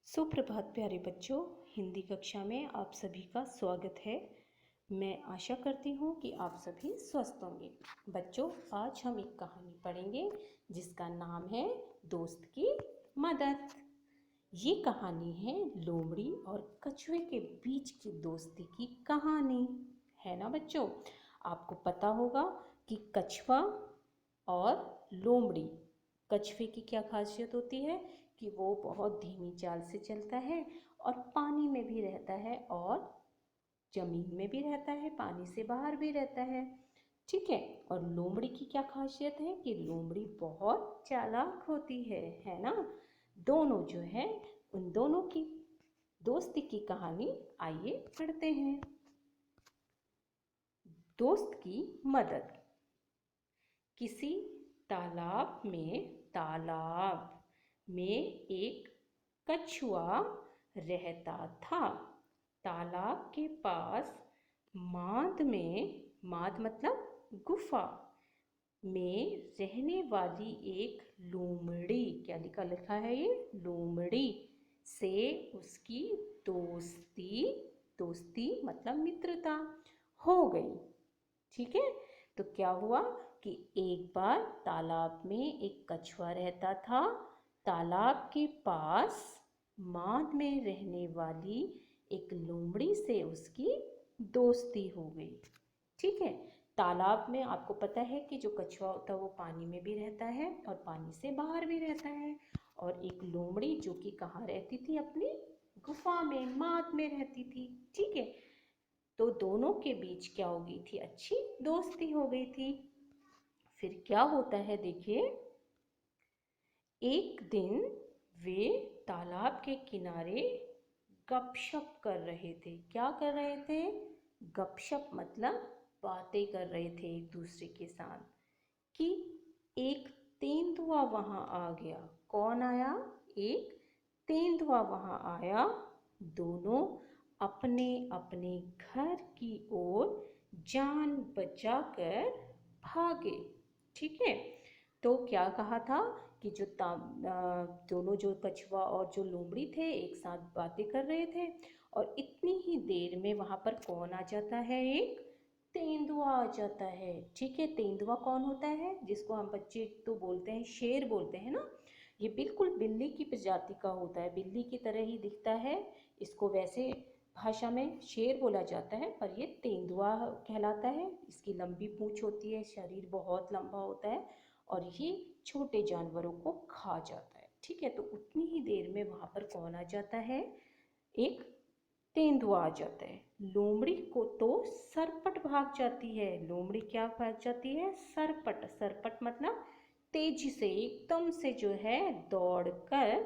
सुप्रभात प्यारे बच्चों। हिंदी कक्षा में आप सभी का स्वागत है। मैं आशा करती हूँ कि आप सभी स्वस्थ होंगे। बच्चों, आज हम एक कहानी पढ़ेंगे जिसका नाम है दोस्त की मदद। ये कहानी है लोमड़ी और कछुए के बीच की दोस्ती की कहानी, है ना बच्चों। आपको पता होगा कि कछुआ और लोमड़ी, कछुए की क्या खासियत होती है कि वो बहुत धीमी चाल से चलता है और पानी में भी रहता है और जमीन में भी रहता है, पानी से बाहर भी रहता है। ठीक है। और लोमड़ी की क्या खासियत है कि लोमड़ी बहुत चालाक होती है ना। दोनों जो है, उन दोनों की दोस्ती की कहानी आइए पढ़ते हैं। दोस्त की मदद। किसी तालाब में एक कछुआ रहता था। तालाब के पास माद मतलब गुफा में रहने वाली एक लोमड़ी, क्या लिखा लिखा है ये, लोमड़ी से उसकी दोस्ती मतलब मित्रता हो गई। ठीक है। तो क्या हुआ कि एक बार तालाब में एक कछुआ रहता था। तालाब के पास माद में रहने वाली एक लोमड़ी से उसकी दोस्ती हो गई। ठीक है। तालाब में आपको पता है कि जो कछुआ होता है वो पानी में भी रहता है और पानी से बाहर भी रहता है। और एक लोमड़ी जो कि कहाँ रहती थी, अपनी गुफा में, माद में रहती थी। ठीक है। तो दोनों के बीच क्या हो गई थी, अच्छी दोस्ती हो गई थी। फिर क्या होता है देखिए, एक दिन वे तालाब के किनारे गपशप कर रहे थे। क्या कर रहे थे? गपशप मतलब बातें कर रहे थे एक दूसरे के साथ कि एक तेंदुआ वहां आ गया। कौन आया? एक तेंदुआ वहां आया। दोनों अपने अपने घर की ओर जान बचाकर भागे। ठीक है। तो क्या कहा था कि दोनों, जो कछुआ और जो लोमड़ी थे, एक साथ बातें कर रहे थे और इतनी ही देर में वहां पर कौन आ जाता है? एक तेंदुआ आ जाता है। ठीक है। तेंदुआ कौन होता है? जिसको हम बच्चे तो बोलते हैं, शेर बोलते हैं ना। ये बिल्कुल बिल्ली की प्रजाति का होता है, बिल्ली की तरह ही दिखता है। इसको वैसे भाषा में शेर बोला जाता है, पर ये तेंदुआ कहलाता है। इसकी लंबी पूंछ होती है, शरीर बहुत लंबा होता है और ये छोटे जानवरों को खा जाता है। ठीक है। तो उतनी ही देर में वहां पर कौन आ जाता है? एक तेंदुआ आ जाता है। लोमड़ी को तो सरपट भाग जाती है। लोमड़ी क्या भाग जाती है? सरपट। सरपट मतलब तेजी से, एकदम से जो है दौड़कर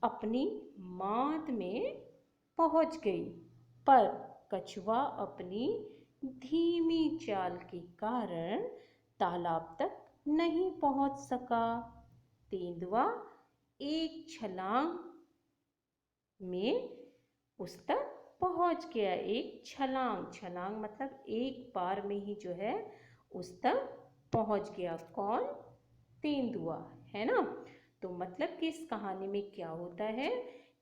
अपनी माद में पहुंच गई। पर कछुआ अपनी धीमी चाल के कारण तालाब तक नहीं पहुंच सका। तेंदुआ एक छलांग में उस तक पहुंच गया। एक छलांग, छलांग मतलब एक बार में ही जो है उस तक पहुंच गया। कौन? तेंदुआ, है ना। तो मतलब कि इस कहानी में क्या होता है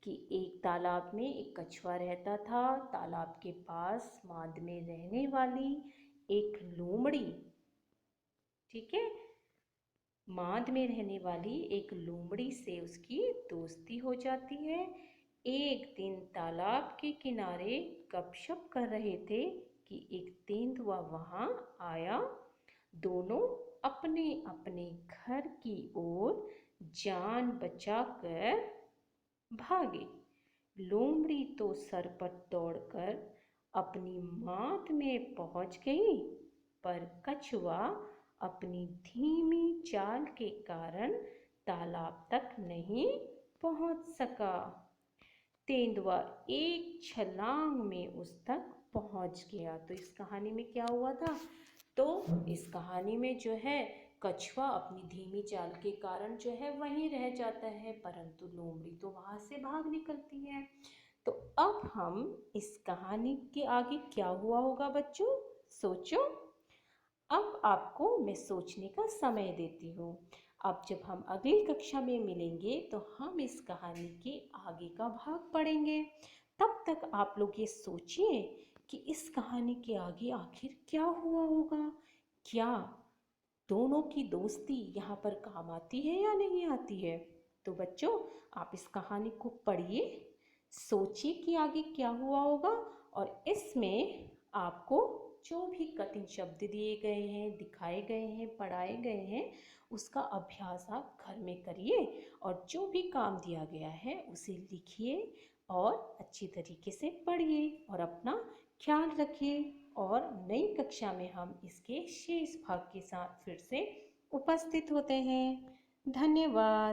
कि एक तालाब में एक कछुआ रहता था। तालाब के पास माद में रहने वाली एक लोमड़ी, ठीक है, माद में रहने वाली एक लोमड़ी से उसकी दोस्ती हो जाती है। एक दिन तालाब के किनारे गपशप कर रहे थे कि एक तेंदुआ वहां आया। दोनों अपने अपने घर की ओर जान बचाकर भागे। लोमड़ी तो सरपट दौड़कर अपनी माद में पहुंच गई, पर कछुआ अपनी धीमी चाल के कारण तालाब तक नहीं पहुंच सका। तेंदुआ एक छलांग में उस तक पहुंच गया। तो इस कहानी में क्या हुआ था? तो इस कहानी में जो है कछुआ अपनी धीमी चाल के कारण जो है वहीं रह जाता है, परंतु लोमड़ी तो वहां से भाग निकलती है। तो अब हम इस कहानी के आगे क्या हुआ होगा बच्चों, सोचो। अब आपको मैं सोचने का समय देती हूँ। अब जब हम अगली कक्षा में मिलेंगे तो हम इस कहानी के आगे का भाग पढ़ेंगे। तब तक आप लोग ये सोचिए कि इस कहानी के आगे आखिर क्या हुआ होगा। क्या दोनों की दोस्ती यहाँ पर काम आती है या नहीं आती है? तो बच्चों, आप इस कहानी को पढ़िए, सोचिए कि आगे क्या हुआ होगा, और इसमें आपको जो भी कठिन शब्द दिए गए हैं, दिखाए गए हैं, पढ़ाए गए हैं, उसका अभ्यास आप घर में करिए, और जो भी काम दिया गया है उसे लिखिए और अच्छी तरीके से पढ़िए और अपना ख्याल रखिए। और नई कक्षा में हम इसके शेष भाग के साथ फिर से उपस्थित होते हैं। धन्यवाद।